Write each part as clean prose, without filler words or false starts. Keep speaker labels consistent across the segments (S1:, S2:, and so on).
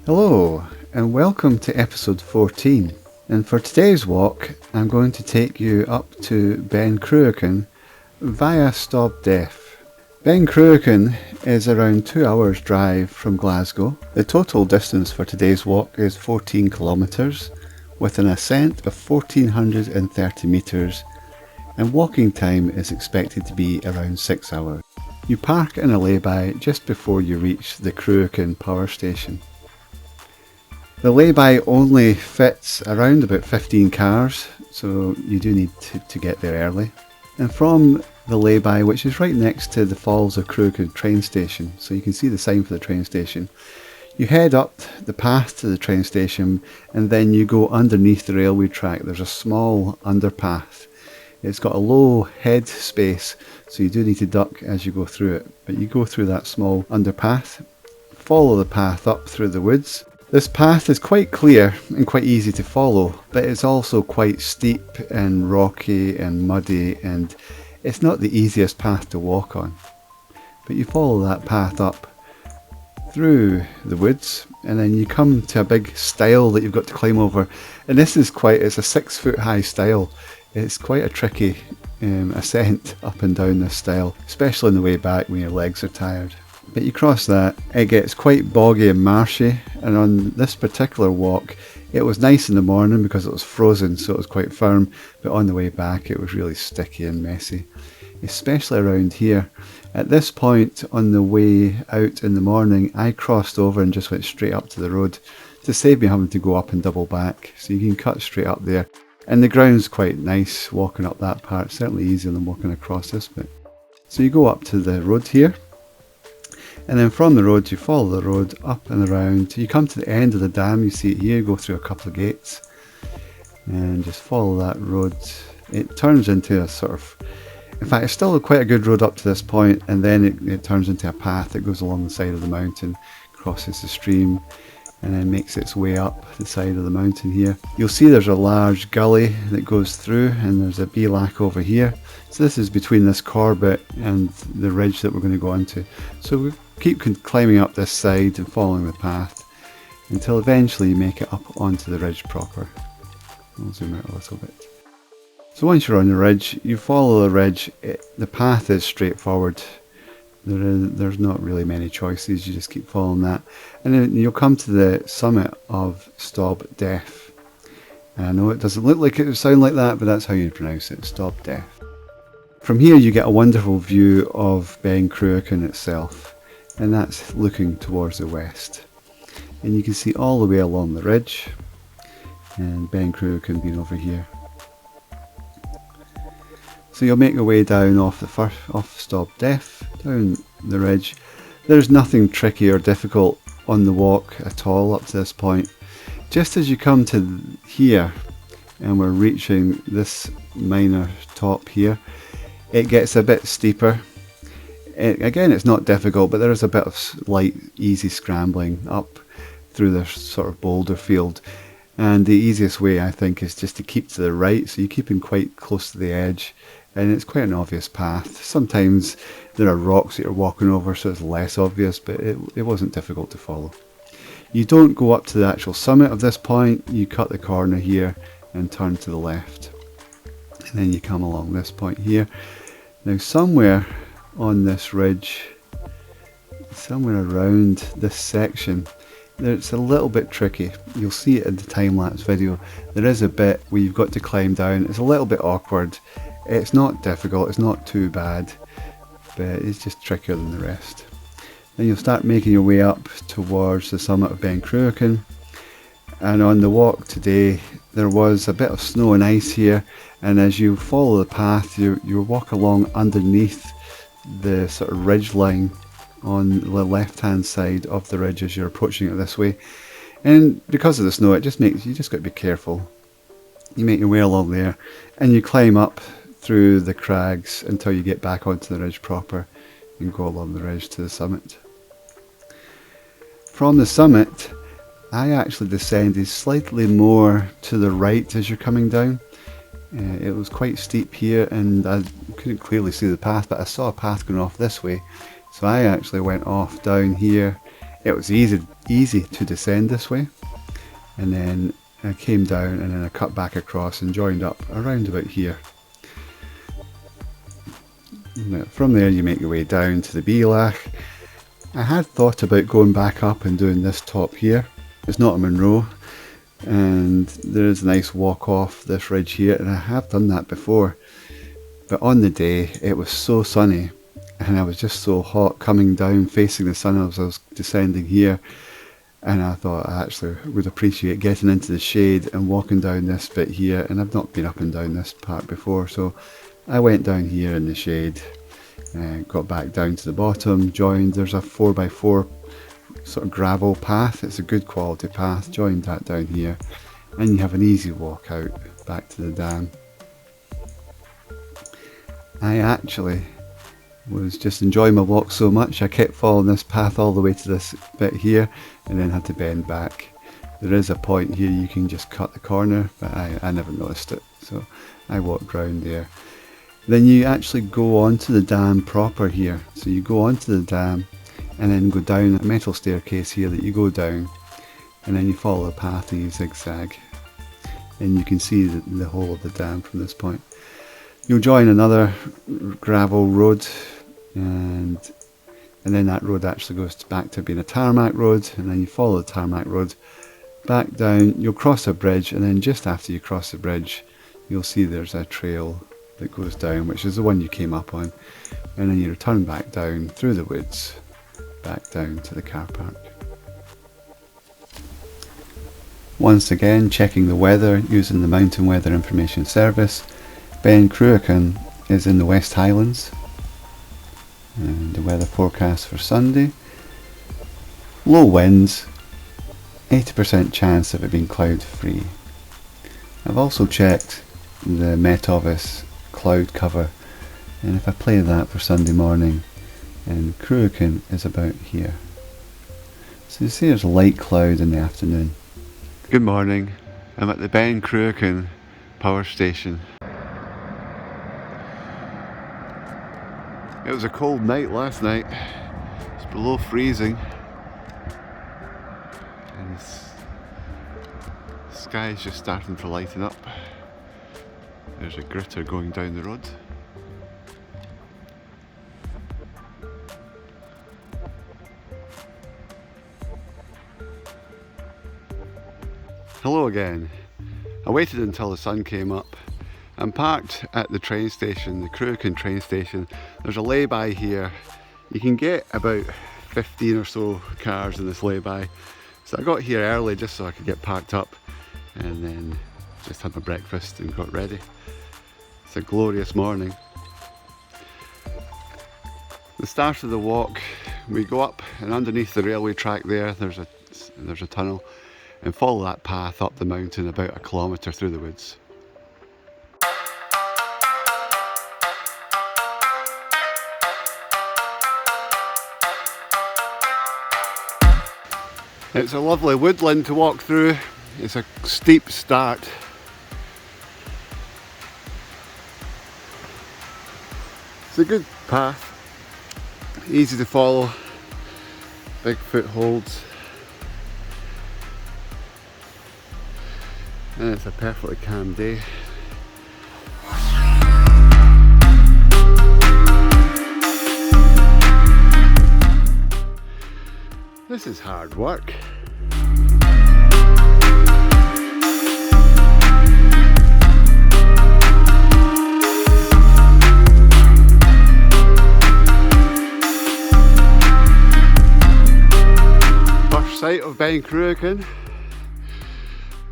S1: Hello and welcome to episode 14, and for today's walk I'm going to take you up to Ben Cruachan via Stob Daimh. Ben Cruachan is around 2 hours drive from Glasgow. The total distance for today's walk is 14 kilometres with an ascent of 1430 metres, and walking time is expected to be around 6 hours. You park in a lay-by just before you reach the Cruachan power station. The lay-by only fits around about 15 cars, so you do need to get there early. And from the lay-by, which is right next to the Falls of Cruachan train station, so you can see the sign for the train station, you head up the path to the train station and then you go underneath the railway track. There's a small underpath. It's got a low head space, so you do need to duck as you go through it. But you go through that small underpath, follow the path up through the woods. This path is quite clear and quite easy to follow, but it's also quite steep and rocky and muddy, and it's not the easiest path to walk on. But you follow that path up through the woods and then you come to a big stile that you've got to climb over, and this is it's a 6-foot high stile. It's quite a tricky ascent up and down this stile, especially on the way back when your legs are tired. But you cross that, it gets quite boggy and marshy, and on this particular walk it was nice in the morning because it was frozen, so it was quite firm, but on the way back it was really sticky and messy, especially around here. At this point on the way out in the morning, I crossed over and just went straight up to the road to save me having to go up and double back, so you can cut straight up there. And the ground's quite nice walking up that part, certainly easier than walking across this bit. So you go up to the road here, and then from the road you follow the road up and around. You come to the end of the dam, you see it here, go through a couple of gates and just follow that road. It turns into a sort of, in fact it's still quite a good road up to this point, and then it turns into a path that goes along the side of the mountain, crosses the stream, and then makes its way up the side of the mountain here. You'll see there's a large gully that goes through, and there's a bealach over here. So this is between this corbett and the ridge that we're going to go onto. So we keep climbing up this side and following the path until eventually you make it up onto the ridge proper. I'll zoom out a little bit. So once you're on the ridge, you follow the ridge. The path is straightforward. There's not really many choices, you just keep following that. And then you'll come to the summit of Stob Daimh. I know it doesn't look like it would sound like that, but that's how you pronounce it, Stob Daimh. From here you get a wonderful view of Ben Cruachan itself, and that's looking towards the west. And you can see all the way along the ridge, and Ben Cruachan being over here. So you'll make your way down off Stob Daimh, down the ridge. There's nothing tricky or difficult on the walk at all up to this point. Just as you come to here, and we're reaching this minor top here, it gets a bit steeper. Again, it's not difficult, but there is a bit of light, easy scrambling up through this sort of boulder field. And the easiest way, I think, is just to keep to the right, so you're keeping quite close to the edge. And it's quite an obvious path. Sometimes there are rocks that you're walking over, so it's less obvious, but it wasn't difficult to follow. You don't go up to the actual summit of this point, you cut the corner here and turn to the left. And then you come along this point here. Now somewhere on this ridge, somewhere around this section, it's a little bit tricky. You'll see it in the time-lapse video. There is a bit where you've got to climb down. It's a little bit awkward. It's not difficult, it's not too bad, but it's just trickier than the rest. Then you'll start making your way up towards the summit of Ben Cruachan, and on the walk today there was a bit of snow and ice here, and as you follow the path you walk along underneath the sort of ridge line on the left hand side of the ridge as you're approaching it this way. And because of the snow, you just got to be careful. You make your way along there and you climb up through the crags until you get back onto the ridge proper and go along the ridge to the summit. From the summit, I actually descended slightly more to the right as you're coming down. It was quite steep here and I couldn't clearly see the path, but I saw a path going off this way, so I actually went off down here It was easy to descend this way, and then I came down and then I cut back across and joined up around about here. From there you make your way down to the bealach. I had thought about going back up and doing this top here. It's not a Munro, and there is a nice walk off this ridge here, and I have done that before. But on the day it was so sunny and I was just so hot coming down facing the sun as I was descending here, and I thought I actually would appreciate getting into the shade and walking down this bit here, and I've not been up and down this part before, so I went down here in the shade and got back down to the bottom, joined. There's a 4x4 sort of gravel path, it's a good quality path, joined that down here, and you have an easy walk out back to the dam. I actually was just enjoying my walk so much I kept following this path all the way to this bit here and then had to bend back. There is a point here you can just cut the corner, but I never noticed it, so I walked round there. Then you actually go onto the dam proper here, so you go onto the dam and then go down a metal staircase here that you go down, and then you follow the path and you zigzag, and you can see the whole of the dam from this point. You'll join another gravel road, and then that road actually goes back to being a tarmac road, and then you follow the tarmac road back down. You'll cross a bridge, and then just after you cross the bridge you'll see there's a trail that goes down, which is the one you came up on, and then you return back down through the woods back down to the car park. Once again, checking the weather using the Mountain Weather Information Service. Ben Cruachan is in the West Highlands, and the weather forecast for Sunday: low winds, 80% chance of it being cloud free. I've also checked the Met Office cloud cover, and if I play that for Sunday morning, and Cruachan is about here. So you see there's light cloud in the afternoon. Good morning, I'm at the Ben Cruachan power station. It was a cold night last night, it's below freezing, and the sky is just starting to lighten up. There's a gritter going down the road. Hello again. I waited until the sun came up. I'm parked at the train station, the Cruachan train station. There's a lay-by here. You can get about 15 or so cars in this lay-by. So I got here early just so I could get parked up, and then just had my breakfast and got ready. It's a glorious morning. The start of the walk, we go up, and underneath the railway track there's a tunnel, and follow that path up the mountain about 1 kilometre through the woods. It's a lovely woodland to walk through. It's a steep start. It's a good path, easy to follow, big footholds, and it's a perfectly calm day. This is hard work. First sight of Ben Cruachan.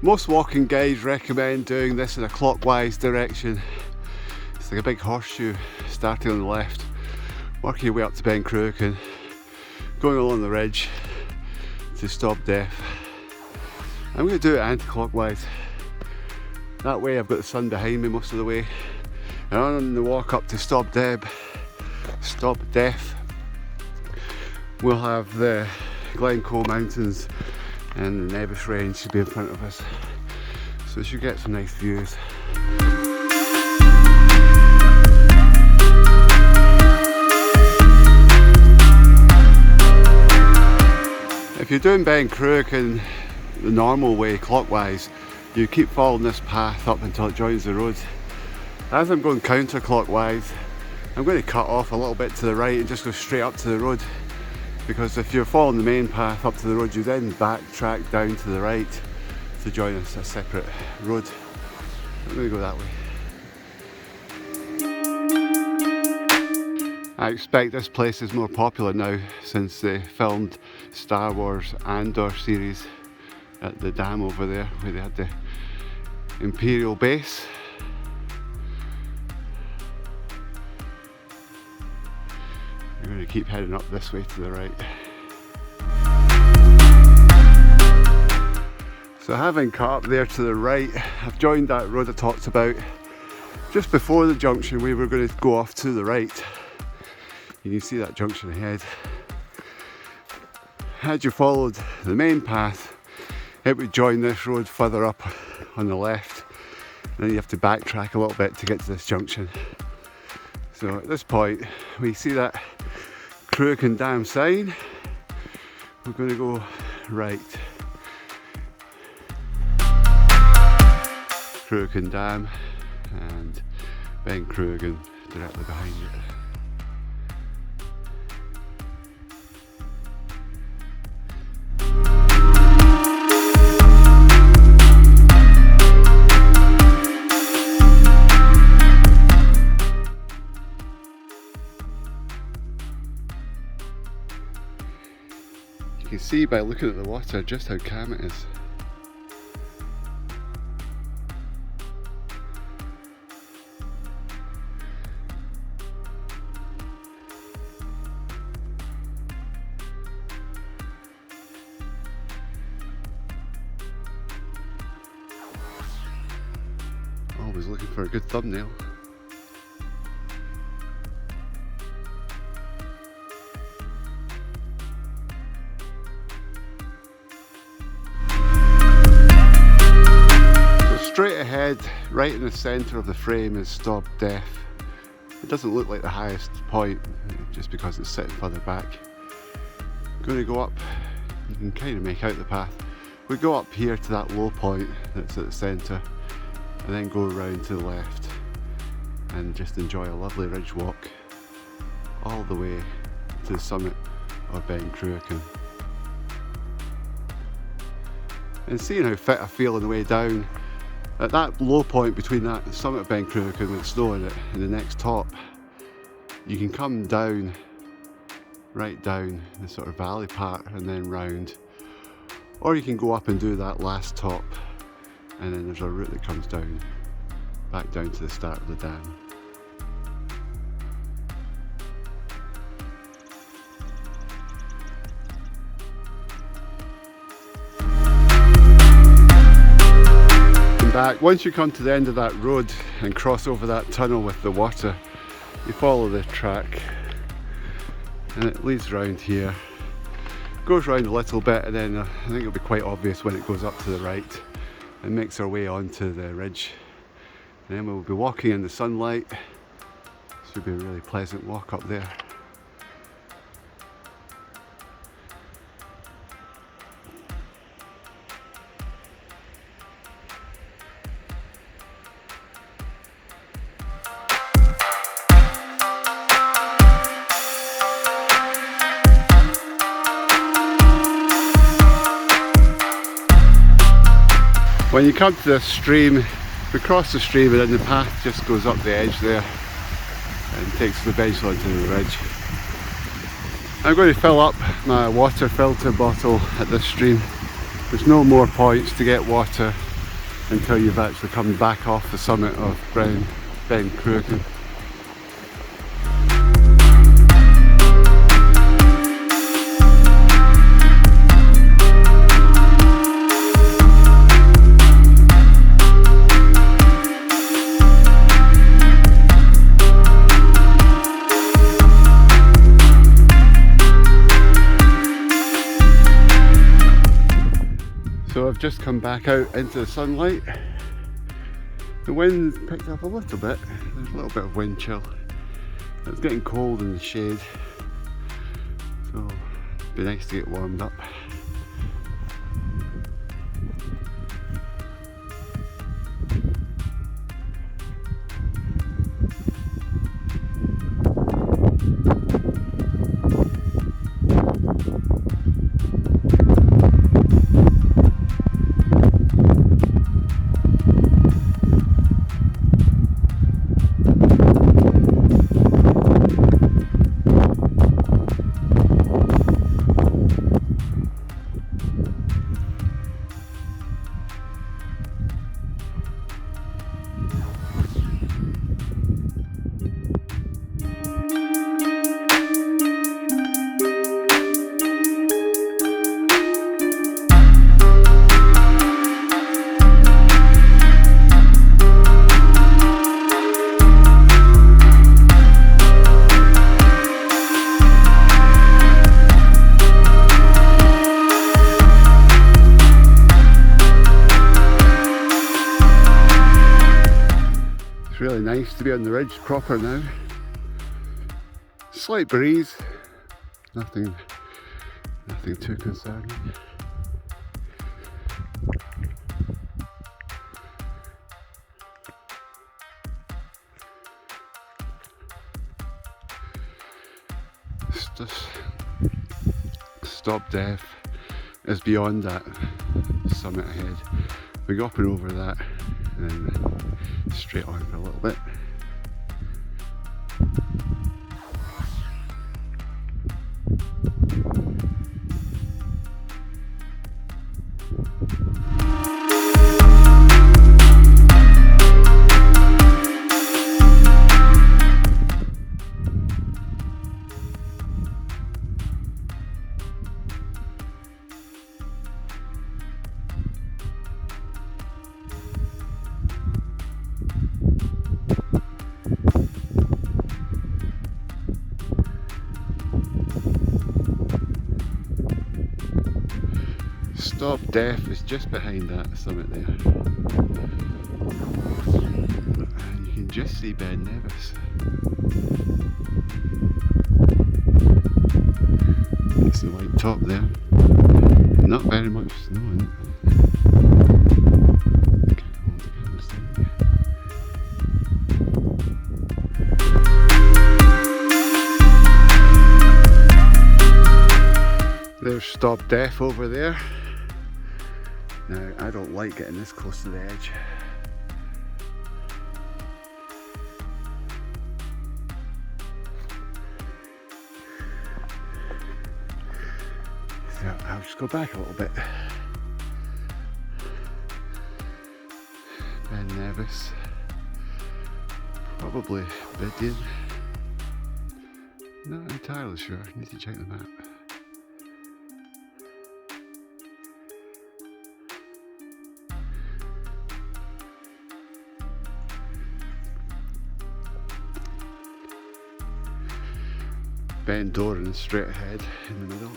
S1: Most walking guides recommend doing this in a clockwise direction. It's like a big horseshoe, starting on the left, working your way up to Ben Cruachan, going along the ridge to Stob Daimh. I'm going to do it anti-clockwise. That way I've got the sun behind me most of the way. And on the walk up to Stob Daimh, we'll have the Glencoe Mountains and the Nevis Range should be in front of us. So we should get some nice views. If you're doing Ben Cruachan the normal way, clockwise, you keep following this path up until it joins the road. As I'm going counterclockwise, I'm going to cut off a little bit to the right and just go straight up to the road, because if you're following the main path up to the road, you then backtrack down to the right to join a separate road. I'm going to go that way. I expect this place is more popular now since they filmed Star Wars Andor series at the dam over there where they had the Imperial base. We're going to keep heading up this way to the right. So having cut up there to the right, I've joined that road I talked about. Just before the junction we were going to go off to the right. You can see that junction ahead. Had you followed the main path, it would join this road further up on the left, and then you have to backtrack a little bit to get to this junction. So at this point we see that Cruachan Dam sign. We're going to go right. Cruachan Dam and Ben Cruachan directly behind it. You can see by looking at the water just how calm it is. Always looking for a good thumbnail. Straight ahead, right in the centre of the frame, is Stob Daimh. It doesn't look like the highest point, just because it's sitting further back. I'm going to go up, you can kind of make out the path. We go up here to that low point that's at the centre, and then go around to the left, and just enjoy a lovely ridge walk all the way to the summit of Ben Cruachan. And seeing how fit I feel on the way down, at that low point between that summit of Ben Cruachan with snow in it and the next top, you can come down, right down the sort of valley part and then round, or you can go up and do that last top, and then there's a route that comes down, back down to the start of the dam. Back. Once you come to the end of that road and cross over that tunnel with the water, you follow the track and it leads round here, goes round a little bit, and then I think it'll be quite obvious when it goes up to the right and makes our way onto the ridge. And then we'll be walking in the sunlight. Should be a really pleasant walk up there. When you come to this stream, we cross the stream and then the path just goes up the edge there and takes us eventually onto the ridge. I'm going to fill up my water filter bottle at this stream. There's no more points to get water until you've actually come back off the summit of Ben Cruachan. So I've just come back out into the sunlight. The wind's picked up a little bit, there's a little bit of wind chill. It's getting cold in the shade, so it'd be nice to get warmed up. nice to be on the ridge proper now. Slight breeze, nothing too concerning. Stob Daimh is beyond that summit ahead. We go up and over that and then straight on for a little bit. Stob Daimh is just behind that summit there, and you can just see Ben Nevis. That's the white top there. Not very much snow in it. Can't hold the camera steady. There's Stob Daimh over there. Now, I don't like getting this close to the edge. So I'll just go back a little bit. Ben Nevis, probably Bidian. Not entirely sure, need to check the map. Ben Doran straight ahead in the middle.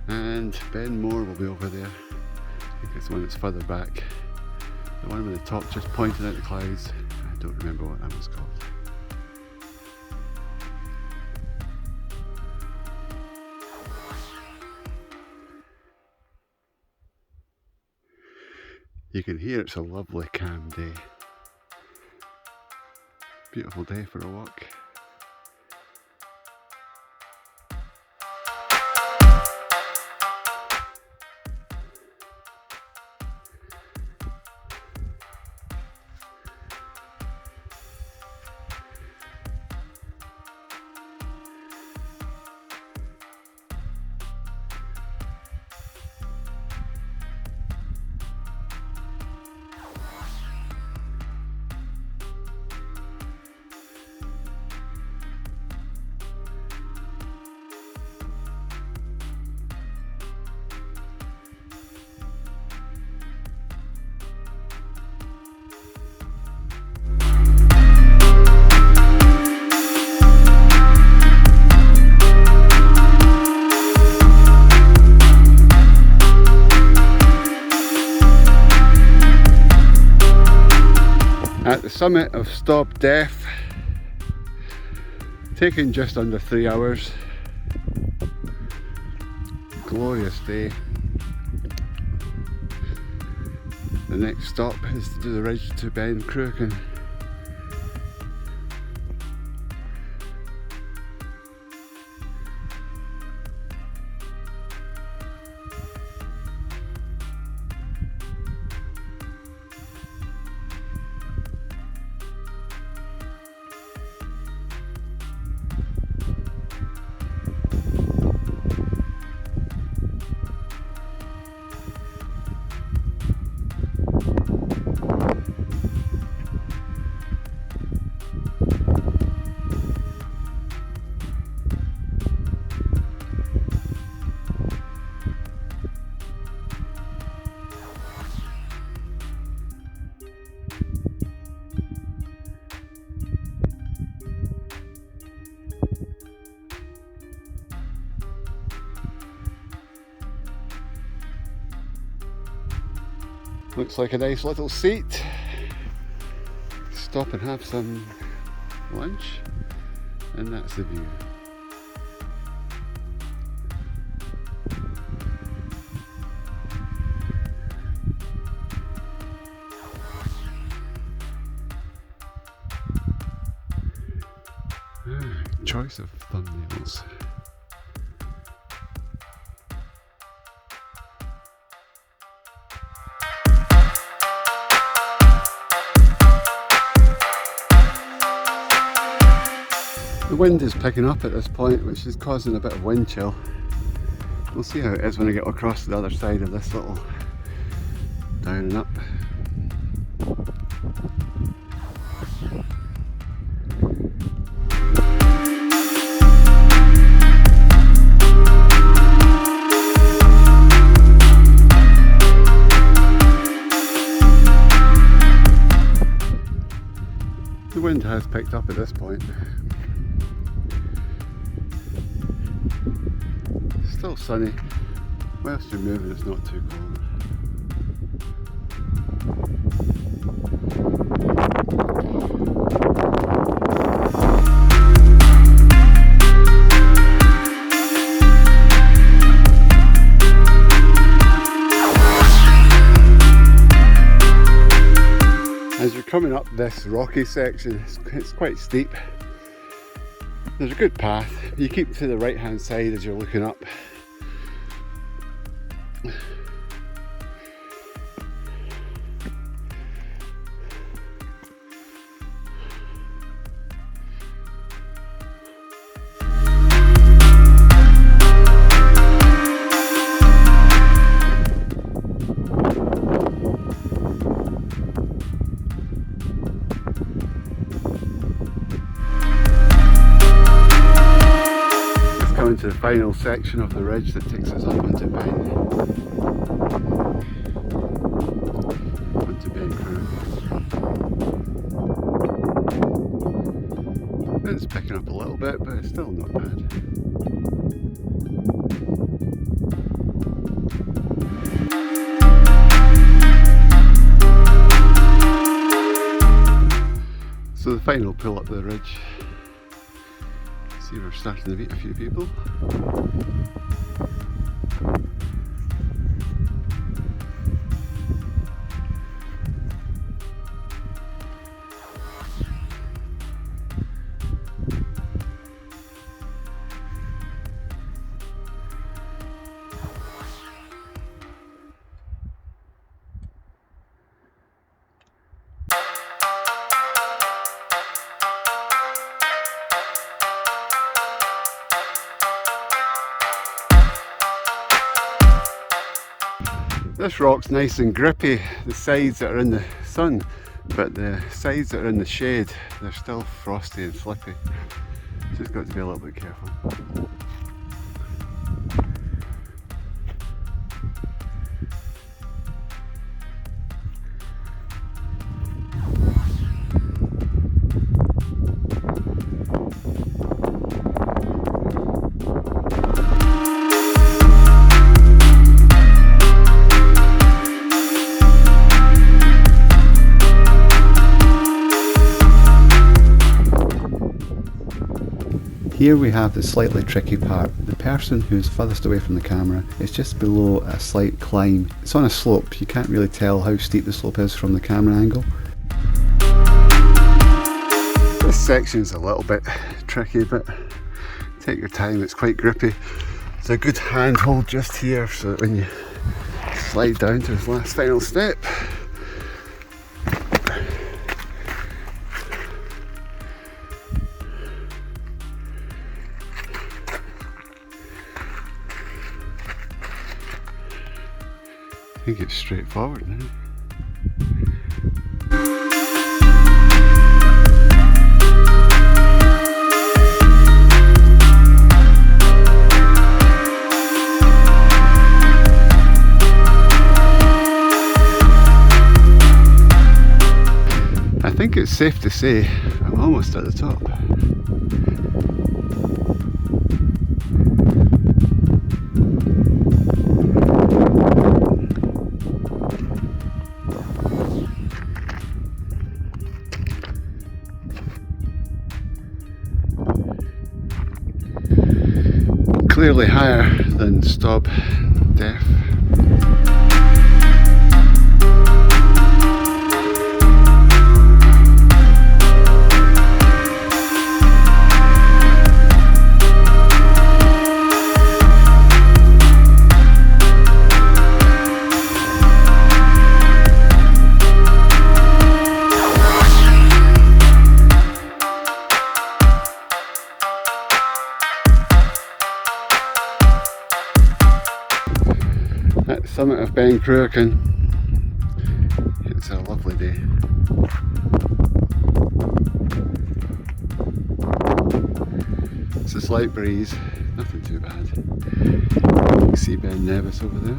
S1: And Ben Moore will be over there. I think it's the one that's further back. The one with the top just pointing at the clouds. I don't remember what that was called. You can hear it's a lovely calm day. Beautiful day for a walk. At the summit of Stob Daimh, taking just under 3 hours. Glorious day. The next stop is to do the ridge to Ben Cruachan. Looks like a nice little seat. Stop and have some lunch, and that's the view. Choice of thumbnails. The wind is picking up at this point, which is causing a bit of wind chill. We'll see how it is when I get across to the other side of this little down and up. The wind has picked up at this point. Still sunny. Whilst you're moving, it's not too cold. As you're coming up this rocky section, it's quite steep. There's a good path. You keep to the right hand side as you're looking up. To the final section of the ridge that takes us up onto Ben Cruachan. It's picking up a little bit, but it's still not bad. So the final pull up the ridge. See, we're starting to meet a few people. This rock's nice and grippy, the sides that are in the sun, but the sides that are in the shade, they're still frosty and slippy. Just got to be a little bit careful. Here we have the slightly tricky part. The person who's furthest away from the camera is just below a slight climb. It's on a slope, you can't really tell how steep the slope is from the camera angle. This section's a little bit tricky, but take your time, it's quite grippy. It's a good handhold just here so that when you slide down to this last final step, I think it's straightforward now. I think it's safe to say I'm almost at the top. clearly higher than Stob Daimh. At the summit of Ben Cruachan, it's a lovely day. It's a slight breeze, nothing too bad. You can see Ben Nevis over there.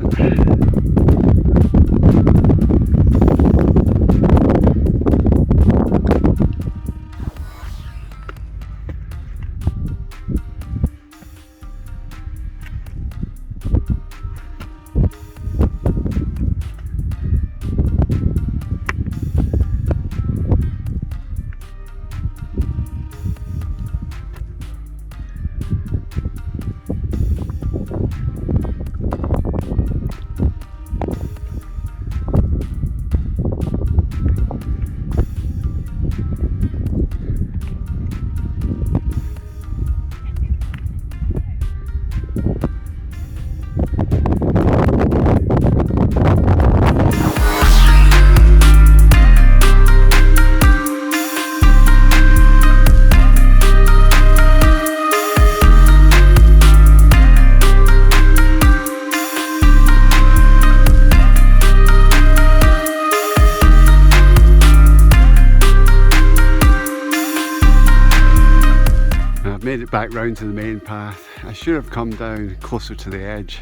S1: Made it back round to the main path. I should have come down closer to the edge.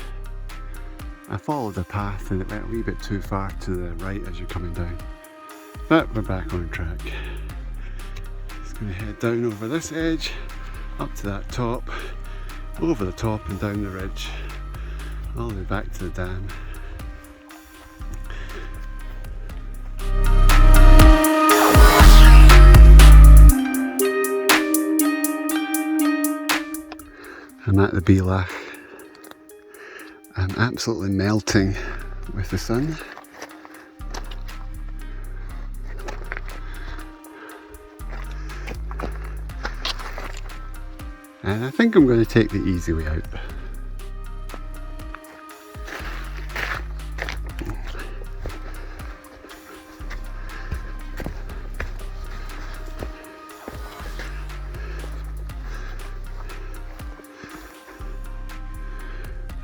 S1: I followed the path and it went a wee bit too far to the right as you're coming down. But we're back on track. Just going to head down over this edge, up to that top, over the top and down the ridge, all the way back to the dam. I'm at the bealach. I'm absolutely melting with the sun. And I think I'm going to take the easy way out.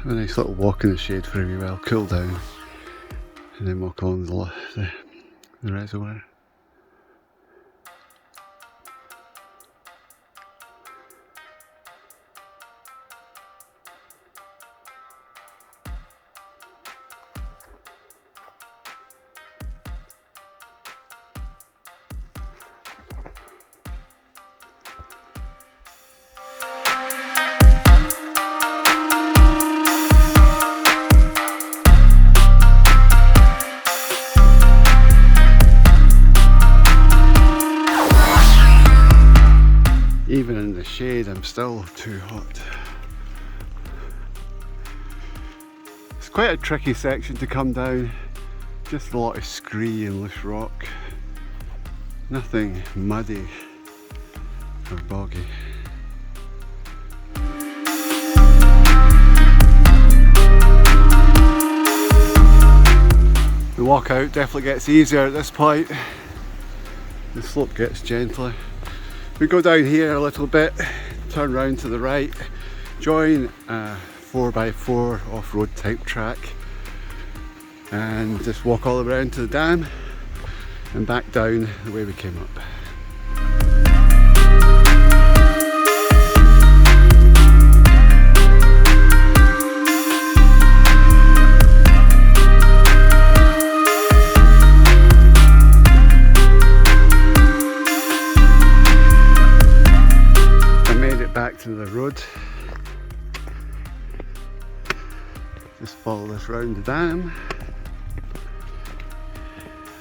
S1: Have a nice little walk in the shade for a wee while, cool down, and then walk along the reservoir. Even in the shade, I'm still too hot. It's quite a tricky section to come down. Just a lot of scree and loose rock. Nothing muddy or boggy. The walk out definitely gets easier at this point. The slope gets gentler. We go down here a little bit, turn round to the right, join a 4x4 off-road type track and just walk all the way around to the dam and back down the way we came up. Back to the road. Just follow this round the dam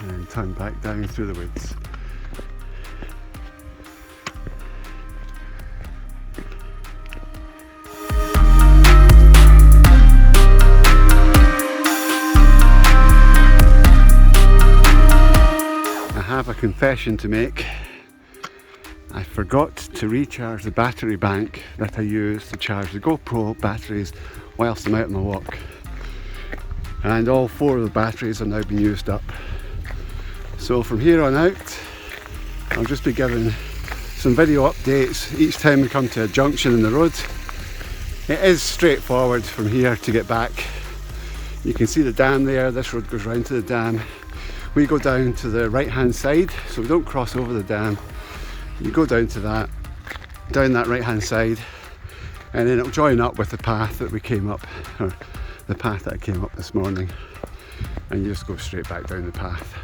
S1: and then turn back down through the woods. have a confession to make. I forgot to recharge the battery bank that I use to charge the GoPro batteries whilst I'm out on my walk. And all 4 of the batteries have now been used up. So from here on out, I'll just be giving some video updates each time we come to a junction in the road. It is straightforward from here to get back. You can see the dam there, this road goes round to the dam. We go down to the right hand side, so we don't cross over the dam. You go down to that, down that right hand side, and then it'll join up with the path that we came up, or the path that I came up this morning, and you just go straight back down the path.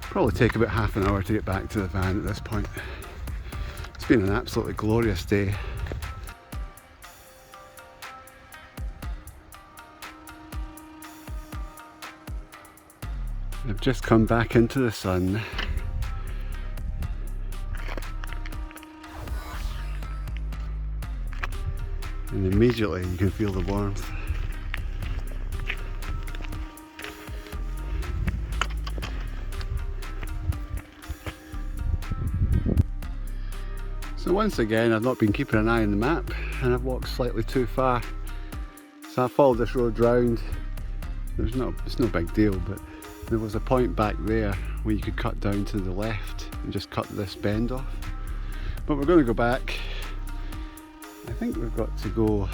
S1: Probably take about half an hour to get back to the van at this point. It's been an absolutely glorious day. I've just come back into the sun. And immediately you can feel the warmth. So once again, I've not been keeping an eye on the map and I've walked slightly too far. So I followed this road round. It's no big deal, but there was a point back there where you could cut down to the left and just cut this bend off. But we're going to go back. I think we've got to go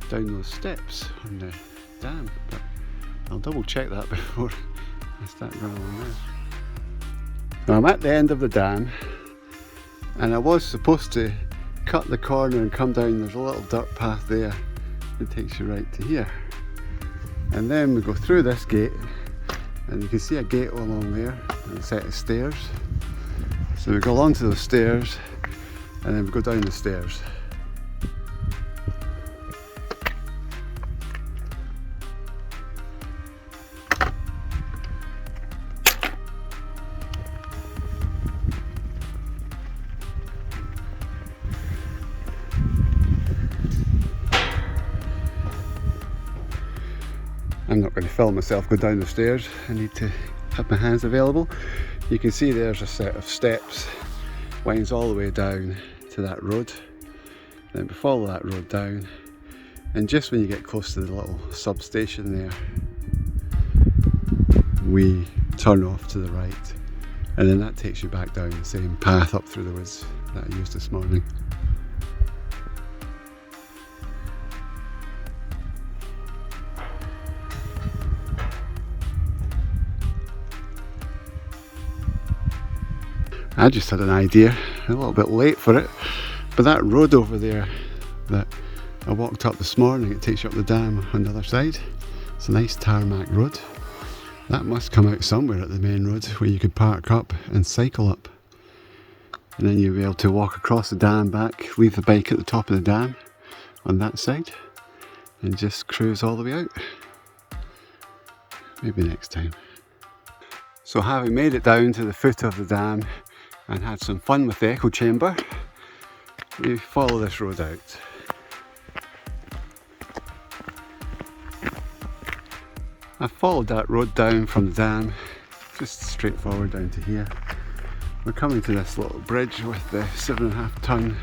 S1: down those steps on the dam, but I'll double check that before I start going on there. Now I'm at the end of the dam and I was supposed to cut the corner and come down. There's a little dirt path there that takes you right to here. And then we go through this gate and you can see a gate along there and a set of stairs. So we go along to those stairs and then we go down the stairs. I'm not going to film myself go down the stairs. I need to have my hands available. You can see there's a set of steps, winds all the way down to that road. Then we follow that road down, and just when you get close to the little substation there, we turn off to the right, and then that takes you back down the same path up through the woods that I used this morning. I just had an idea, a little bit late for it, but that road over there that I walked up this morning, it takes you up the dam on the other side. It's a nice tarmac road. That must come out somewhere at the main road where you could park up and cycle up. And then you'll be able to walk across the dam back, leave the bike at the top of the dam on that side, and just cruise all the way out. Maybe next time. So having made it down to the foot of the dam, and had some fun with the echo chamber, we follow this road out. I followed that road down from the dam, just straight forward down to here. We're coming to this little bridge with the 7.5 ton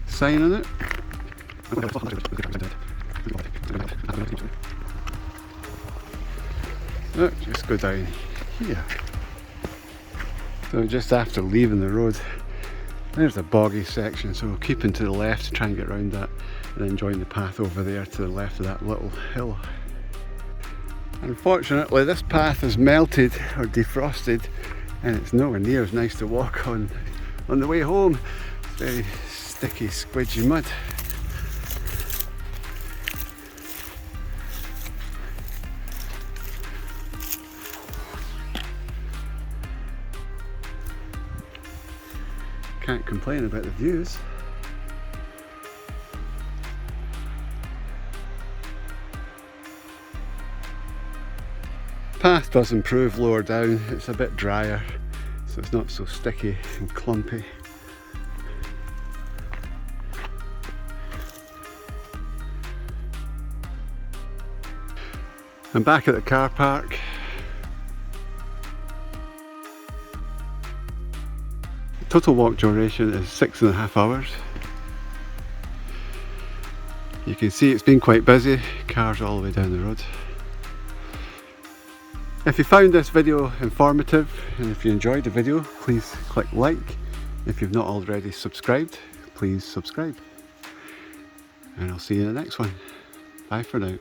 S1: sign on it. So just go down here. So just after leaving the road, there's a boggy section, so we'll keep into the left to try and get around that, and then join the path over there to the left of that little hill. Unfortunately, this path is melted or defrosted, and it's nowhere near as nice to walk on the way home. It's very sticky, squidgy mud. Can't complain about the views. Path does improve lower down, it's a bit drier, so it's not so sticky and clumpy. I'm back at the car park. Total walk duration is 6.5 hours. You can see it's been quite busy, cars all the way down the road. If you found this video informative and if you enjoyed the video, please click like. If you've not already subscribed, please subscribe. And I'll see you in the next one. Bye for now.